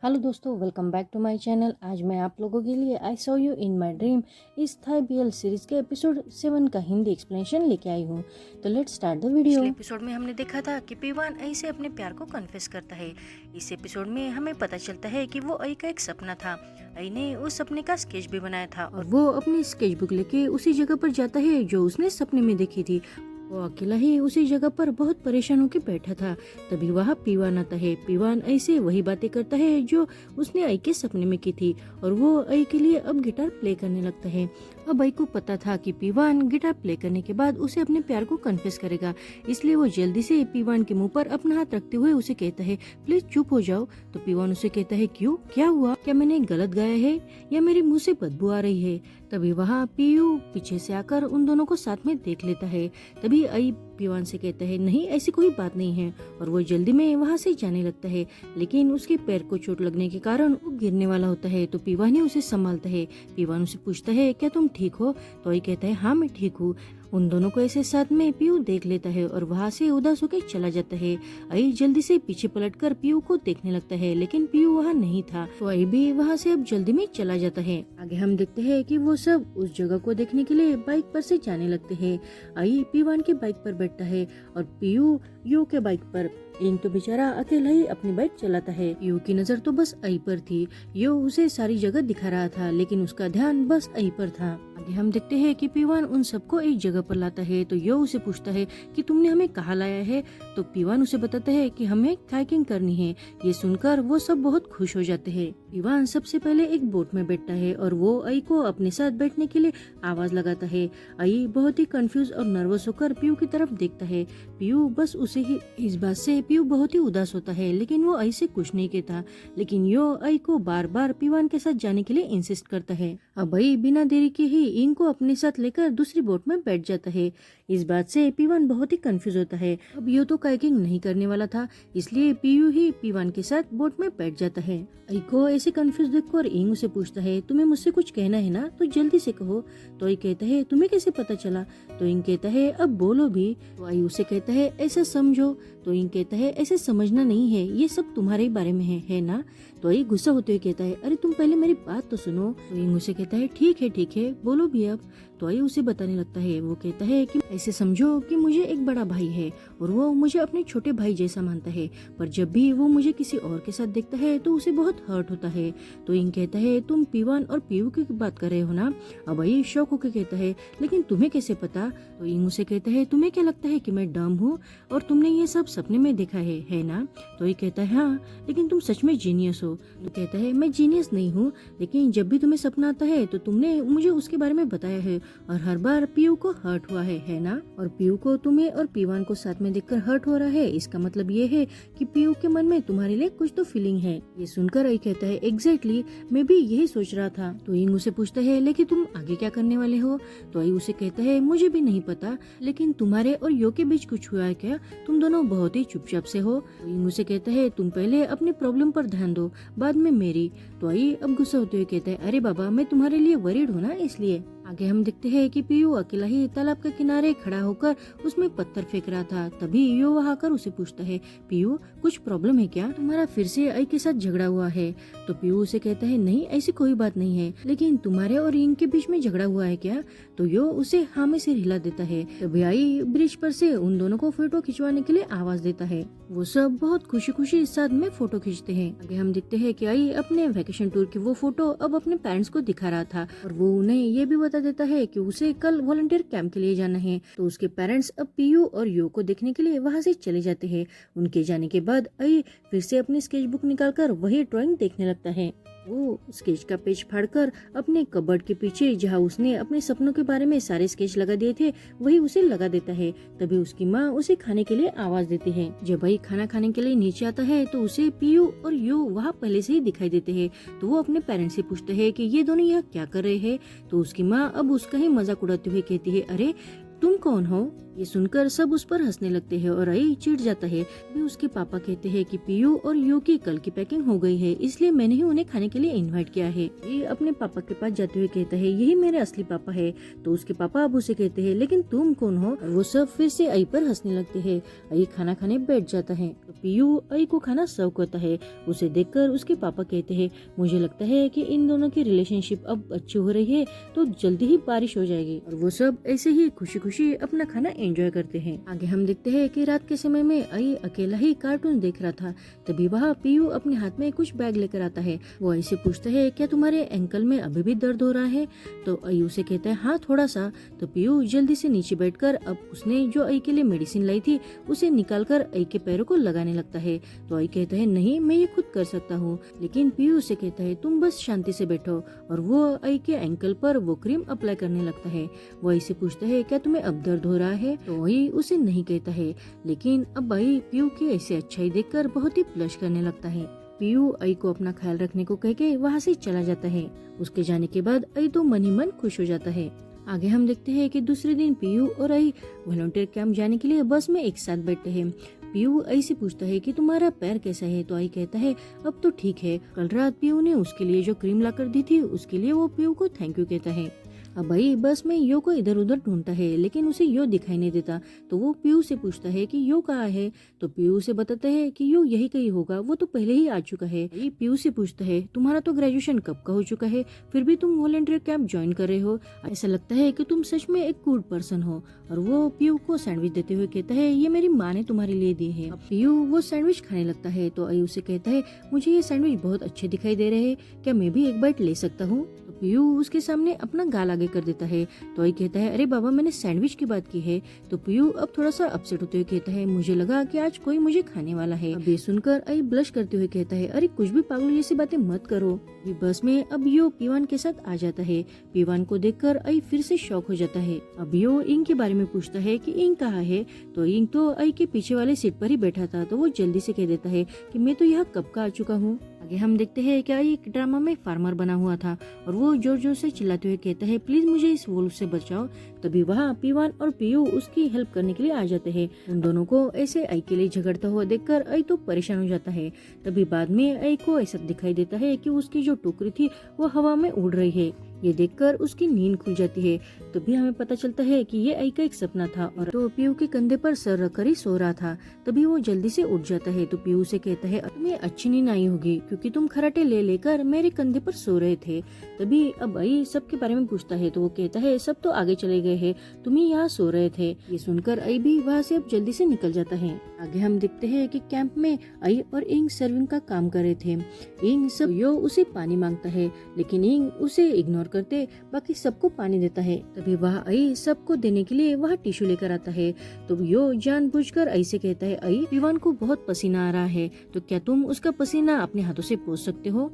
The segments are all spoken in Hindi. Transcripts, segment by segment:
हेलो दोस्तों, welcome back to my channel. आज मैं आप लोगों के लिए I saw you in my dream इस थाई बीएल सीरीज के एपिसोड 7 का हिंदी एक्सप्लेनेशन लेके आई हूँ। तो लेट्स स्टार्ट द वीडियो। पिछले एपिसोड में हमने देखा था कि पीवान आई से अपने प्यार को कन्फेस करता है। इस एपिसोड में हमें पता चलता है कि वो आई का एक सपना था। आई ने उस सपने का स्केच भी बनाया था और वो अपनी स्केच बुक लेके उसी जगह पर जाता है जो उसने सपने में देखी थी। वो अकेला ही उसी जगह पर बहुत परेशान होकर बैठा था। तभी वहाँ पीवान आता है। पीवान ऐसे वही बातें करता है जो उसने आई के सपने में की थी और वो आई के लिए अब गिटार प्ले करने लगता है। अब आई को पता था कि पीवान गिटार प्ले करने के बाद उसे अपने प्यार को कन्फेस करेगा, इसलिए वो जल्दी से पीवान के मुंह पर अपना हाथ रखते हुए उसे कहता है, प्लीज चुप हो जाओ। तो पीवान उसे कहता है, क्यों, क्या हुआ, क्या मैंने गलत गाया है या मेरे मुंह से बदबू आ रही है। तभी वहाँ पीयू पीछे से आकर उन दोनों को साथ में देख लेता है। तभी आई पीवान से कहता है, नहीं ऐसी कोई बात नहीं है, और वो जल्दी में वहाँ से जाने लगता है। लेकिन उसके पैर को चोट लगने के कारण वो गिरने वाला होता है। तो पीवान ही उसे संभालता है। पीवान उसे पूछता है, क्या तुम ठीक हो। तो आई कहता है, हाँ मैं ठीक हूँ। उन दोनों को ऐसे साथ में पीयू देख लेता है और वहाँ से उदास होकर चला जाता है। आई जल्दी से पीछे पलटकर पीयू को देखने लगता है, लेकिन पीयू वहाँ नहीं था। तो आई भी वहाँ से अब जल्दी में चला जाता है। आगे हम देखते हैं कि वो सब उस जगह को देखने के लिए बाइक पर से जाने लगते हैं। आई पीवान के बाइक पर बैठता है और पीयू यू के बाइक पर। इंग तो बेचारा अकेला ही अपनी बाइक चलाता है। यू की नजर तो बस आई पर थी। यू उसे सारी जगह दिखा रहा था, लेकिन उसका ध्यान बस आई पर था। आगे हम देखते हैं कि पीवान उन सबको एक जगह पर लाता है। तो यो उसे पूछता है कि तुमने हमें कहाँ लाया है। तो पीवान उसे बताता है कि हमें कायाकिंग करनी है। ये सुनकर वो सब बहुत खुश हो जाते हैं। पीवान सबसे पहले एक बोट में बैठता है और वो आई को अपने साथ बैठने के लिए आवाज लगाता है। आई बहुत ही कंफ्यूज और नर्वस होकर पीयू की तरफ देखता है। पीयू बस उसे ही इस बात से पीयू बहुत ही उदास होता है, लेकिन वो आई से कुछ नहीं कहता। लेकिन यो आई को बार बार पीवान के साथ जाने के लिए इंसिस्ट करता है। अब आई बिना देरी के ही इंग को अपने साथ लेकर दूसरी बोट में बैठ जाता है। इस बात से पीवान बहुत ही कंफ्यूज होता है। अब यो तो कायाकिंग नहीं करने वाला था, इसलिए पीयू ही पीवान के साथ बोट में बैठ जाता है। आई को ऐसे कंफ्यूज देखकर इंग उसे पूछता है, तुम्हें मुझसे कुछ कहना है ना, तो जल्दी से कहो। तो आई कहता है, तुम्हें कैसे पता चला। तो इंग कहता है, अब बोलो भी। तो आई उसे कहता है, ऐसा समझो। तो इंग कहता है, ऐसे समझना नहीं है, ये सब तुम्हारे ही बारे में है ना। तो आई गुस्सा होते हुए कहता है, अरे तुम पहले मेरी बात तो सुनो। तो इंग उसे कहता है, ठीक है बोलो भी अब। तो आई उसे बताने लगता है। वो कहता है कि ऐसे समझो कि मुझे एक बड़ा भाई है और वो मुझे अपने छोटे भाई जैसा मानता है, पर जब भी वो मुझे किसी और के साथ देखता है तो उसे बहुत हर्ट होता है। तो इंग कहता है, तुम पीवान और पीयू की बात कर रहे हो ना। अब आई शौक होकर कहता है, लेकिन तुम्हें कैसे पता। तो इंग उसे कहता है, तुम्हें क्या लगता है कि मैं डम हूँ और तुमने ये सब सपने में देखा है ना। तो ये कहता है, हाँ लेकिन तुम सच में जीनियस हो। तो कहता है, मैं जीनियस नहीं हूँ, लेकिन जब भी तुम्हें सपना आता है तो तुमने मुझे उसके बारे में बताया है और हर बार पीयू को हर्ट हुआ है ना। और पीयू को तुम्हें और पीवान को साथ में देखकर हर्ट हो रहा है, इसका मतलब ये है कि पीयू के मन में तुम्हारे लिए कुछ तो फीलिंग है। ये सुनकर आई कहता है, एग्जैक्टली मैं भी यही सोच रहा था। तो इंग उसे पूछता है, लेकिन तुम आगे क्या करने वाले हो। तो आई उसे कहता है, मुझे भी नहीं पता, लेकिन तुम्हारे और यो के बीच कुछ हुआ है क्या, तुम दोनों बहुत ही चुपचाप से हो। तो इंग उसे कहता है, तुम पहले अपने प्रॉब्लम पर ध्यान दो, बाद में मेरी। तो आई अब गुस्सा होते हुए कहता है, अरे बाबा मैं तुम्हारे लिए वरीड हूँ ना, इसलिए। आगे हम देखते हैं कि पीयू अकेला ही तालाब के किनारे खड़ा होकर उसमें पत्थर फेंक रहा था। तभी यो वहाँ आकर उसे पूछता है, पीयू कुछ प्रॉब्लम है क्या, तुम्हारा फिर से आई के साथ झगड़ा हुआ है। तो पीयू उसे कहता है, नहीं ऐसी कोई बात नहीं है, लेकिन तुम्हारे और इंग के बीच में झगड़ा हुआ है क्या। तो यो उसे हाँ में सिर हिला देता है। तभी आई ब्रिज पर से उन दोनों को फोटो खिंचवाने के लिए आवाज देता है। वो सब बहुत खुशी खुशी साथ में फोटो खींचते हैं। आगे हम देखते हैं कि आई अपने वैकेशन टूर की वो फोटो अब अपने पेरेंट्स को दिखा रहा था और वो उन्हें ये भी बता देता है कि उसे कल वॉलंटियर कैंप के लिए जाना है। तो उसके पेरेंट्स अब पीयू और यो को देखने के लिए वहाँ से चले जाते हैं। उनके जाने के बाद आई फिर से अपनी स्केच बुक निकालकर वही ड्राइंग देखने लगता है। वो स्केच का पेज फाड़कर अपने कबर्ड के पीछे जहाँ उसने अपने सपनों के बारे में सारे स्केच लगा दिए थे वही उसे लगा देता है। तभी उसकी माँ उसे खाने के लिए आवाज देती है। जब भाई खाना खाने के लिए नीचे आता है तो उसे पीयू और यो वहाँ पहले से ही दिखाई देते हैं। तो वो अपने पेरेंट्स से पूछते हैं कि ये दोनों यहाँ क्या कर रहे हैं। तो उसकी माँ अब उसका ही मजाक उड़ाते हुए कहती है, अरे तुम कौन हो। ये सुनकर सब उस पर हंसने लगते हैं और आई चिढ़ जाता है। भी उसके पापा कहते हैं कि पीयू और यू की कल की पैकिंग हो गई है, इसलिए मैंने ही उन्हें खाने के लिए इनवाइट किया है। ये अपने पापा के पास जाते हुए कहता है यही मेरे असली पापा है। तो उसके पापा अब उसे कहते हैं लेकिन तुम कौन हो? और वो सब फिर से आई पर हंसने लगते हैं। आई खाना खाने बैठ जाता है तो पीयू आई को खाना सर्व करता है। उसे देखकर उसके पापा कहते हैं मुझे लगता है कि इन दोनों की रिलेशनशिप अब अच्छी हो रही है, तो जल्दी ही बारिश हो जाएगी। और वो सब ऐसे ही खुशी खुशी अपना खाना एंजॉय करते हैं। आगे हम देखते हैं कि रात के समय में आई अकेला ही कार्टून देख रहा था। तभी वहाँ पीयू अपने हाथ में कुछ बैग लेकर आता है। वो आई से पूछता है क्या तुम्हारे एंकल में अभी भी दर्द हो रहा है? तो आई उसे कहता है हाँ थोड़ा सा। तो पीयू जल्दी से नीचे बैठकर अब उसने जो आई के लिए मेडिसिन लाई थी उसे निकालकर आई के पैरों को लगाने लगता है। तो आई कहता है नहीं मैं ये खुद कर सकता हूँ। लेकिन पीयू उसे कहता है तुम बस शांति से बैठो। और वो आई के एंकल पर वो क्रीम अप्लाई करने लगता है। वो आई से पूछता है क्या तुम्हें अब दर्द हो रहा है? तो आई उसे नहीं कहता है। लेकिन अब आई पीयू की ऐसी अच्छाई देखकर बहुत ही ब्लश करने लगता है। पीयू आई को अपना ख्याल रखने को कहके वहाँ से चला जाता है। उसके जाने के बाद आई तो मन ही मन खुश हो जाता है। आगे हम देखते हैं कि दूसरे दिन पीयू और आई वॉलंटियर कैंप जाने के लिए बस में एक साथ बैठे हैं। पीयू आई से पूछता है कि तुम्हारा पैर कैसा है? तो आई कहता है अब तो ठीक है। कल रात पीयू ने उसके लिए जो क्रीम लाकर दी थी उसके लिए वो पीयू को थैंक यू कहता है। अब भाई बस में यो को इधर उधर ढूंढता है लेकिन उसे यो दिखाई नहीं देता। तो वो पीयू से पूछता है कि यो कहाँ है? तो पीयू से बताता है कि यो यही कहीं होगा, वो तो पहले ही आ चुका है। ये पीयू से पूछता है तुम्हारा तो ग्रेजुएशन कब का हो चुका है, फिर भी तुम वॉलंटियर कैंप ज्वाइन कर रहे हो, ऐसा लगता है कि तुम सच में एक गुड पर्सन हो। और वो पीयू को सैंडविच देते हुए कहता है ये मेरी माँ ने तुम्हारे लिए दी है। अब पीयू वो सैंडविच खाने लगता है। तो आई उसे कहता है मुझे ये सैंडविच बहुत अच्छे दिखाई दे रहे हैं, क्या मैं भी एक बाइट ले सकता हूँ? तो पीयू उसके सामने अपना गाल आगे कर देता है। तो आई कहता है अरे बाबा मैंने सैंडविच की बात की है। तो पीयू अब थोड़ा सा अपसेट होते हुए कहता है मुझे लगा कि आज कोई मुझे खाने वाला है। अब ये सुनकर आई ब्लश करते हुए कहता है अरे कुछ भी पागल जैसी बातें मत करो। बस में अब यो पीवान के साथ आ जाता है। पीवान को देखकर आई फिर से शॉक हो जाता है। अब यो इंग के बारे में पूछता है कि इंग कहाँ है? तो इंग तो आई के पीछे वाले सीट पर ही बैठा था। तो वो जल्दी से कह देता है कि मैं तो यहाँ कब का आ चुका हूँ। आगे हम देखते हैं कि आई एक ड्रामा में फार्मर बना हुआ था और वो जोर जोर से चिल्लाते हुए कहता है प्लीज मुझे इस वुल्फ से बचाओ। तभी वहाँ पीवान और पीयू उसकी हेल्प करने के लिए आ जाते हैं। उन दोनों को ऐसे आई के लिए झगड़ता हुआ देखकर आई तो परेशान हो जाता है। तभी बाद में आई को ऐसा दिखाई देता है कि उसकी जो टोकरी थी वो हवा में उड़ रही है। ये देखकर उसकी नींद खुल जाती है। तभी हमें पता चलता है कि ये आई का एक सपना था और तो पीयू के कंधे पर सर रखकर ही सो रहा था। तभी वो जल्दी से उठ जाता है। तो पीयू से कहता है तुम्हें अच्छी नींद आई होगी क्योंकि तुम खराटे ले लेकर मेरे कंधे पर सो रहे थे। तभी अब आई सबके बारे में पूछता है। तो वो कहता है सब तो आगे चले गए हैं, तुम ही यहाँ सो रहे थे। ये सुनकर आई भी वहाँ से अब जल्दी से निकल जाता है। आगे हम देखते हैं कि कैंप में आई और इंग सर्विंग का काम कर रहे थे। इंग सब यो उसे पानी मांगता है लेकिन इंग उसे इग्नोर करते बाकी सबको पानी देता है। तभी वह आई सबको देने के लिए वह टिश्यू लेकर आता है। तो यो जानबूझकर आई से कहता है आई पीवान को बहुत पसीना आ रहा है, तो क्या तुम उसका पसीना अपने हाथों से पोंछ सकते हो?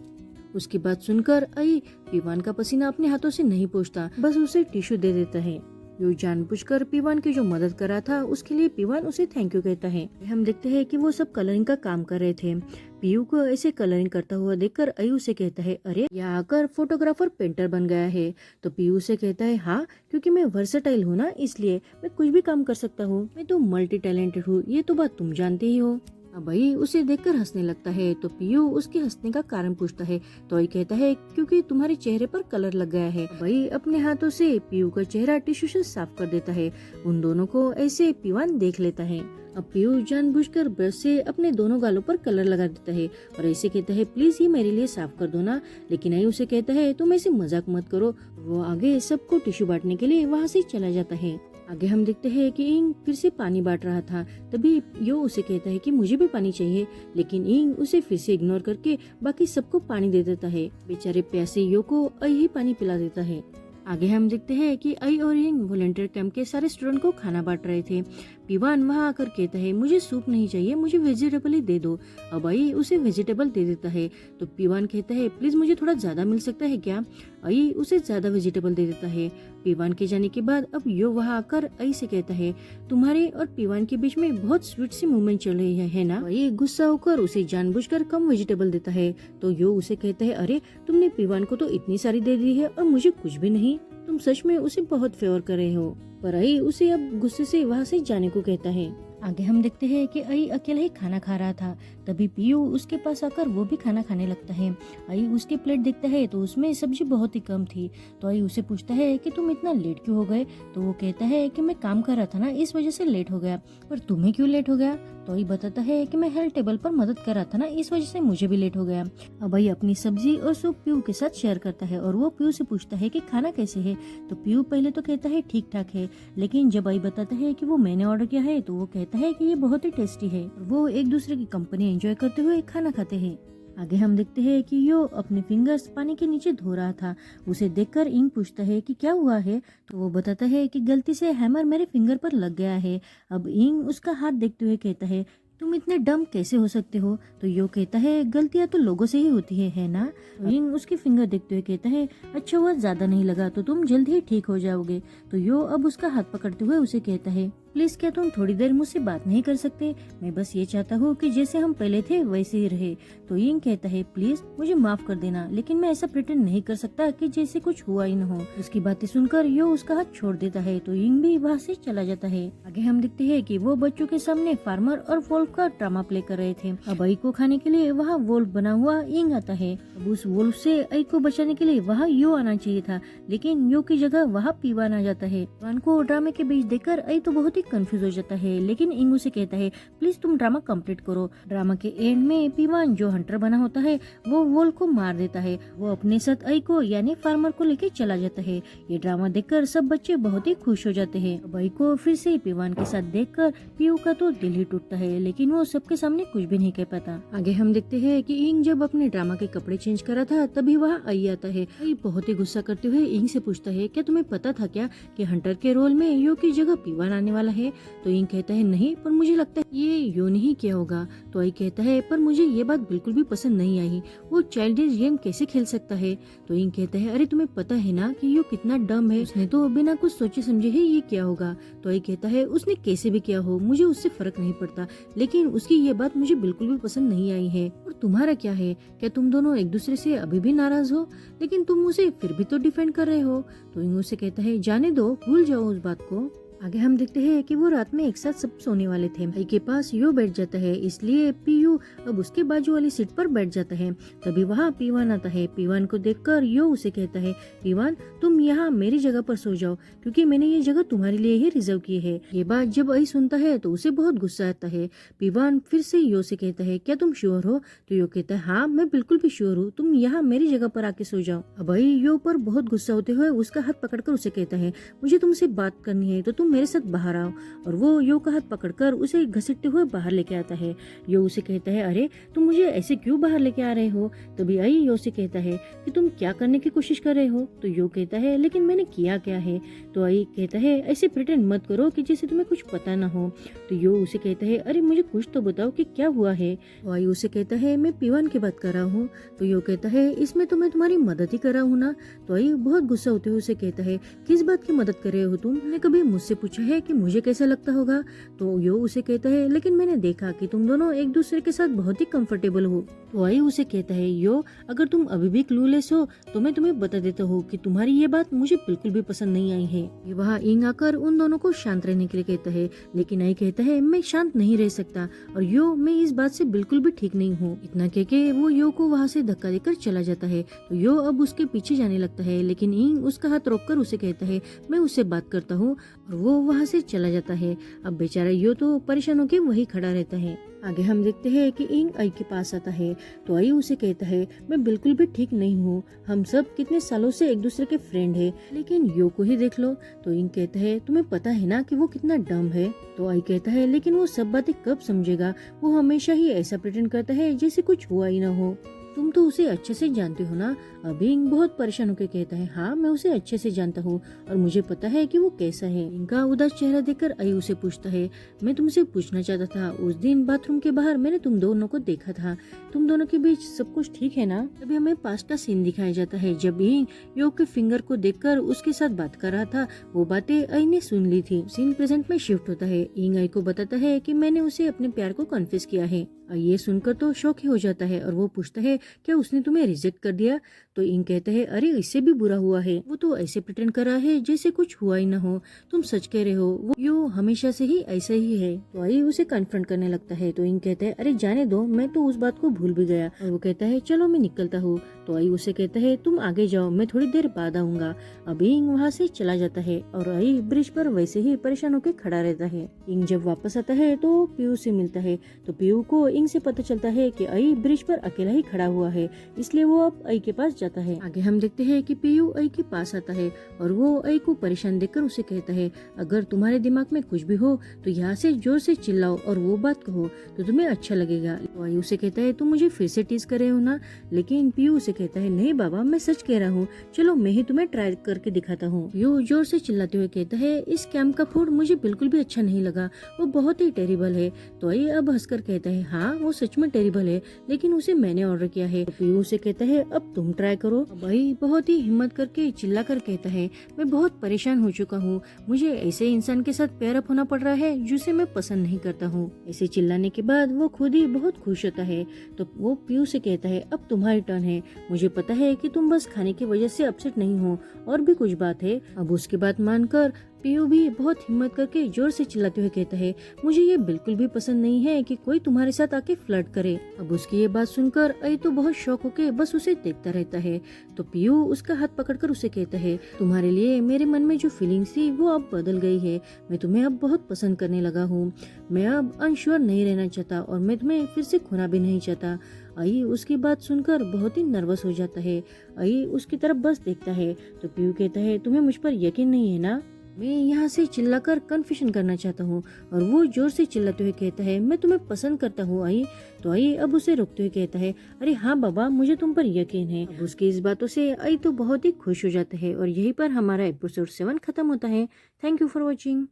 उसकी बात सुनकर आई पीवान का पसीना अपने हाथों से नहीं पोंछता, बस उसे टिश्यू दे देता है। यो जानबूझकर पीवान की जो मदद करा था उसके लिए पीवान उसे थैंक यू कहता है। हम देखते हैं कि वो सब कलरिंग का काम कर रहे थे। पीयू को ऐसे कलरिंग करता हुआ देखकर अयू से कहता है अरे यहाँ आकर फोटोग्राफर पेंटर बन गया है। तो पीयू से कहता है हाँ क्योंकि मैं वर्सेटाइल हूँ ना, इसलिए मैं कुछ भी काम कर सकता हूँ, मैं तो मल्टी टैलेंटेड हूँ, ये तो बात तुम जानते ही हो। अब आई उसे देखकर हंसने लगता है। तो पीयू उसके हंसने का कारण पूछता है। तो आई कहता है क्योंकि तुम्हारे चेहरे पर कलर लग गया है। भाई अपने हाथों से पीयू का चेहरा टिश्यू से साफ कर देता है। उन दोनों को ऐसे पीवान देख लेता है। अब पीयू जानबूझकर ब्रश से अपने दोनों गालों पर कलर लगा देता है और ऐसे कहता है प्लीज ये मेरे लिए साफ कर दो ना। लेकिन आई उसे कहता है तुम ऐसे मजाक मत करो। वो आगे सबको टिश्यू बांटने के लिए वहाँ से चला जाता है। आगे हम देखते हैं कि इंग फिर से पानी बांट रहा था। तभी यो उसे कहता है कि मुझे भी पानी चाहिए, लेकिन इंग उसे फिर से इग्नोर करके बाकी सबको पानी दे देता है। बेचारे प्यासे यो को आई ही पानी पिला देता है। आगे हम देखते हैं कि आई और इंग वॉलंटियर कैंप के सारे स्टूडेंट को खाना बांट रहे थे। पीवान वहाँ आकर कहता है मुझे सूप नहीं चाहिए, मुझे वेजिटेबल ही दे दो। अब आई उसे वेजिटेबल दे देता है। तो पीवान कहता है प्लीज मुझे थोड़ा ज्यादा मिल सकता है क्या? आई उसे ज्यादा वेजिटेबल दे देता है। पीवान के जाने के बाद अब यो वहाँ आकर आई से कहता है तुम्हारे और पीवान के बीच में बहुत स्वीट सी मूवमेंट चल रही है ना? आई गुस्सा होकर उसे जानबूझकर कम वेजिटेबल देता है। तो यो उसे कहता है अरे तुमने पीवान को तो इतनी सारी दे दी है और मुझे कुछ भी नहीं। तुम सच में उसे बहुत फेवर कर रहे हो। पर आई उसे अब गुस्से से वहाँ से जाने को कहता है। आगे हम देखते हैं कि आई अकेला ही खाना खा रहा था। तभी पीयू उसके पास आकर वो भी खाना खाने लगता है। आई उसकी प्लेट देखता है तो उसमें सब्जी बहुत ही कम थी। तो आई उसे पूछता है कि तुम इतना लेट क्यों हो गए। तो वो कहता है कि मैं काम कर रहा था ना, इस वजह से लेट हो गया। पर तुम्हें क्यों लेट हो गया। तो आई बताता है कि मैं हेल्थ टेबल पर मदद कर रहा था ना, इस वजह से मुझे भी लेट हो गया। अब आई अपनी सब्जी और सूप पीयू के साथ शेयर करता है और वो पीयू से पूछता है कि खाना कैसे है। तो पीयू पहले तो कहता है ठीक ठाक है, लेकिन जब आई बताता है कि वो मैंने ऑर्डर किया है तो वो कहता है कि ये बहुत ही टेस्टी है। वो एक दूसरे की कंपनी एंजॉय करते हुए खाना खाते हैं। आगे हम देखते हैं कि यो अपने फिंगर्स पानी के नीचे धो रहा था। उसे देखकर इंग पूछता है कि क्या हुआ है। तो वो बताता है कि गलती से हैमर मेरे फिंगर पर लग गया है। अब इंग उसका हाथ देखते हुए कहता है तुम इतने डम कैसे हो सकते हो। तो यो कहता है गलतियां तो लोगों से ही होती है ना। तो इंग उसके फिंगर देखते हुए कहता है अच्छा हुआ ज्यादा नहीं लगा तो तुम जल्द ही ठीक हो जाओगे। तो यो अब उसका हाथ पकड़ते हुए उसे कहता है प्लीज क्या तुम थोड़ी देर मुझसे बात नहीं कर सकते। मैं बस ये चाहता हूँ कि जैसे हम पहले थे वैसे ही रहे। तो इंग कहता है प्लीज मुझे माफ कर देना, लेकिन मैं ऐसा प्रिटेंड नहीं कर सकता कि जैसे कुछ हुआ ही न हो। उसकी बातें सुनकर यो उसका हाथ छोड़ देता है तो इंग भी वहाँ से चला जाता है। आगे हम देखते हैं कि वो बच्चों के सामने फार्मर और वोल्फ का ड्रामा प्ले कर रहे थे। अब आई को खाने के लिए वहाँ वोल्फ बना हुआ इंग आता है। अब उस वोल्फ से आई को बचाने के लिए वहाँ यो आना चाहिए था, लेकिन यो की जगह वहाँ पीवान आ जाता है। पीवान को ड्रामे के बीच देखकर आई तो बहुत कंफ्यूज हो जाता है, लेकिन इंग उसे कहता है प्लीज तुम ड्रामा कंप्लीट करो। ड्रामा के एंड में पीवान जो हंटर बना होता है वो वोल्फ को मार देता है। वो अपने साथ आई को यानी फार्मर को लेके चला जाता है। ये ड्रामा देखकर सब बच्चे बहुत ही खुश हो जाते हैं। अब आई को फिर से पीवान के साथ देखकर पीयू का तो दिल ही टूटता है, लेकिन वो सबके सामने कुछ भी नहीं कह पाता। आगे हम देखते हैं कि इंग जब अपने ड्रामा के कपड़े चेंज करा था तभी वहाँ आई आता है। आई बहुत ही गुस्सा करते हुए इंग से पूछता है क्या तुम्हें पता था क्या कि हंटर के रोल में यो की जगह पीवान आने वाला है। तो इंग कहता है नहीं, पर मुझे लगता है ये यो नहीं किया होगा। तो आई कहता है पर मुझे ये बात बिल्कुल भी पसंद नहीं आई, वो चाइल्डिश गेम कैसे खेल सकता है। तो इंग कहता है अरे तुम्हें पता है ना कि यो कितना डम है, उसने तो बिना कुछ सोचे समझे ही ये किया होगा। तो आई कहता है उसने कैसे भी किया हो मुझे उससे फर्क नहीं पड़ता, लेकिन उसकी ये बात मुझे बिल्कुल भी पसंद नहीं आई है। और तुम्हारा क्या है, क्या तुम दोनों एक दूसरे से अभी भी नाराज हो, लेकिन तुम उसे फिर भी तो डिफेंड कर रहे हो। तो इंग उसे कहता है जाने दो, भूल जाओ उस बात को। आगे हम देखते हैं कि वो रात में एक साथ सब सोने वाले थे। आई के पास यो बैठ जाता है, इसलिए पीयू अब उसके बाजू वाली सीट पर बैठ जाता है। तभी वहाँ पीवान आता है। पीवान को देखकर यो उसे कहता है पीवान तुम यहाँ मेरी जगह पर सो जाओ, क्योंकि मैंने ये जगह तुम्हारे लिए ही रिजर्व की है। ये बात जब आई सुनता है तो उसे बहुत गुस्सा आता है। पीवान फिर से यो से कहता है क्या तुम श्योर हो। तो यो कहता है हाँ मैं बिल्कुल भी श्योर हूँ, तुम यहाँ मेरी जगह पर आके सो जाओ। अब आई यो पर बहुत गुस्सा होते हुए उसका हाथ पकड़कर उसे कहता है मुझे तुमसे बात करनी है तो तुम मेरे साथ बाहर आओ। और वो यो का हाथ पकड़कर उसे घसीटते हुए बाहर लेके आता है। यो उसे कहता है अरे तुम मुझे ऐसे क्यों बाहर लेके आ रहे हो। तभी आई यो से कहता है कि तुम क्या करने की कोशिश कर रहे हो। तो यो कहता है लेकिन मैंने किया क्या है। तो आई कहता है ऐसे प्रिटेंड मत करो कि जैसे तुम्हें कुछ पता ना हो। तो यो उसे कहता है अरे मुझे कुछ तो बताओ कि क्या हुआ है। तो आई उसे कहता है मैं पीवान की बात कर रहा हूँ। तो यो कहता है इसमें तो मैं तुम्हारी मदद ही कर रहा हूँ ना। तो आई बहुत गुस्सा होते हुए उसे कहता है किस बात की मदद कर रहे हो तुमने कभी मुझसे पूछा है कि मुझे कैसा लगता होगा। तो यो उसे कहता है लेकिन मैंने देखा कि तुम दोनों एक दूसरे के साथ बहुत ही कंफर्टेबल हो। तो आई उसे कहता है यो अगर तुम अभी भी क्लूलेस हो तो मैं तुम्हें बता देता हूँ कि तुम्हारी ये बात मुझे बिल्कुल भी पसंद नहीं आई है। वहाँ इंग आकर उन दोनों को शांत रहने के लिए कहता है, लेकिन आई कहता है मैं शांत नहीं रह सकता और यो मैं इस बात से बिल्कुल भी ठीक नहीं हूँ। इतना कह के वो यो को वहाँ से धक्का देकर चला जाता है। तो यो अब उसके पीछे जाने लगता है, लेकिन इंग उसका हाथ रोककर उसे कहता है मैं उससे बात करता हूँ, और वो वहाँ से चला जाता है। अब बेचारा यो तो परेशान होकर वही खड़ा रहता है। आगे हम देखते हैं कि इंग आई के पास आता है। तो आई उसे कहता है मैं बिल्कुल भी ठीक नहीं हूँ, हम सब कितने सालों से एक दूसरे के फ्रेंड है, लेकिन यो को ही देख लो। तो इंग कहता है तुम्हें पता है ना कि वो कितना डम है। तो आई कहता है लेकिन वो सब बातें कब समझेगा, वो हमेशा ही ऐसा प्रिटेंड करता है जैसे कुछ हुआ ही ना हो, तुम तो उसे अच्छे से जानते हो ना। अभी इंग बहुत परेशान होकर कहता है हाँ मैं उसे अच्छे से जानता हूँ और मुझे पता है कि वो कैसा है। इनका उदास चेहरा देखकर आई उसे पूछता है मैं तुमसे पूछना चाहता था, उस दिन बाथरूम के बाहर मैंने तुम दोनों को देखा था, तुम दोनों के बीच सब कुछ ठीक है ना। तभी हमें पास्ट का सीन दिखाया जाता है जब इंग यो के फिंगर को देखकर उसके साथ बात कर रहा था। वो बातें आई ने सुन ली थी। सीन प्रेजेंट में शिफ्ट होता है। इंग आई को बताता है कि मैंने उसे अपने प्यार को कन्फेस किया है। ये सुनकर तो शौक ही हो जाता है और वो पूछता है क्या उसने तुम्हें रिजेक्ट कर दिया। तो तो इंग कहता है अरे इससे भी बुरा हुआ है, वो तो ऐसे प्रिटेंड कर रहा है जैसे कुछ हुआ ही ना हो, तुम सच कह रहे हो, वो यो हमेशा से ही ऐसा ही है। तो आई उसे कन्फ्रंट करने लगता है। तो इंग कहता है अरे जाने दो, मैं तो उस बात को भूल भी गया। और वो कहता है चलो मैं निकलता हूँ। तो आई उसे कहता है तुम आगे जाओ, मैं थोड़ी देर बाद आऊंगा। अभी इंग वहाँ से चला जाता है और आई ब्रिज पर वैसे ही परेशान होकर खड़ा रहता है। इंग जब वापस आता है तो पीयू से मिलता है। तो पीयू को इंग से पता चलता है कि आई ब्रिज पर अकेला ही खड़ा हुआ है, इसलिए वो अब आई के पास जाता है। आगे हम देखते हैं कि पीयू आई के पास आता है और वो आई को परेशान देखकर उसे कहता है अगर तुम्हारे दिमाग में कुछ भी हो तो यहाँ से जोर से चिल्लाओ और वो बात कहो तो तुम्हें अच्छा लगेगा। तो आई उसे कहता है तुम मुझे फिर से टीज कर रहे हो ना। लेकिन पीयू उसे कहता है नहीं बाबा, मैं सच कह रहा हूँ, चलो मैं ही तुम्हें ट्राई करके दिखाता हूँ। पीयू जोर से चिल्लाते हुए कहता है इस कैंप का फूड मुझे बिल्कुल भी अच्छा नहीं लगा, वो बहुत ही टेरिबल है। तो आई अब हंसकर कहता है हाँ वो सच में टेरिबल है, लेकिन उसे मैंने ऑर्डर किया है। तो पीयू उसे कहता है अब तुम ट्राई करो। अब आई बहुत ही हिम्मत करके चिल्ला कर कहता है मैं बहुत परेशान हो चुका हूँ, मुझे ऐसे इंसान के साथ पेयर अप होना पड़ रहा है जिसे मैं पसंद नहीं करता हूँ। ऐसे चिल्लाने के बाद वो खुद ही बहुत खुश होता है। तो वो पीयू से कहता है अब तुम्हारी टर्न है, मुझे पता है कि तुम बस खाने की वजह से अपसेट नहीं हो, और भी कुछ बात है। अब उसकी बात मानकर पीयू भी बहुत हिम्मत करके जोर से चिल्लाते हुए कहता है मुझे ये बिल्कुल भी पसंद नहीं है कि कोई तुम्हारे साथ आके फ्लर्ट करे। अब उसकी ये बात सुनकर आई तो बहुत शौक होके बस उसे देखता रहता है। तो पीयू उसका हाथ पकड़कर उसे कहता है तुम्हारे लिए मेरे मन में जो फीलिंग्स थी वो अब बदल गई है, मैं तुम्हें अब बहुत पसंद करने लगा हूँ, मैं अब अनश्योर नहीं रहना चाहता और मैं तुम्हें फिर से खोना भी नहीं चाहता। आई उसकी बात सुनकर बहुत ही नर्वस हो जाता है। आई उसकी तरफ बस देखता है। तो पीयू कहता है तुम्हें मुझ पर यकीन नहीं है ना, मैं यहाँ से चिल्लाकर कन्फेशन करना चाहता हूँ। और वो जोर से चिल्लाते हुए कहता है मैं तुम्हें पसंद करता हूँ आई। तो आई अब उसे रोकते हुए कहता है अरे हाँ बाबा, मुझे तुम पर यकीन है। अब उसकी इस बातों से आई तो बहुत ही खुश हो जाता है और यहीं पर हमारा एपिसोड 7 खत्म होता है। Thank you for watching.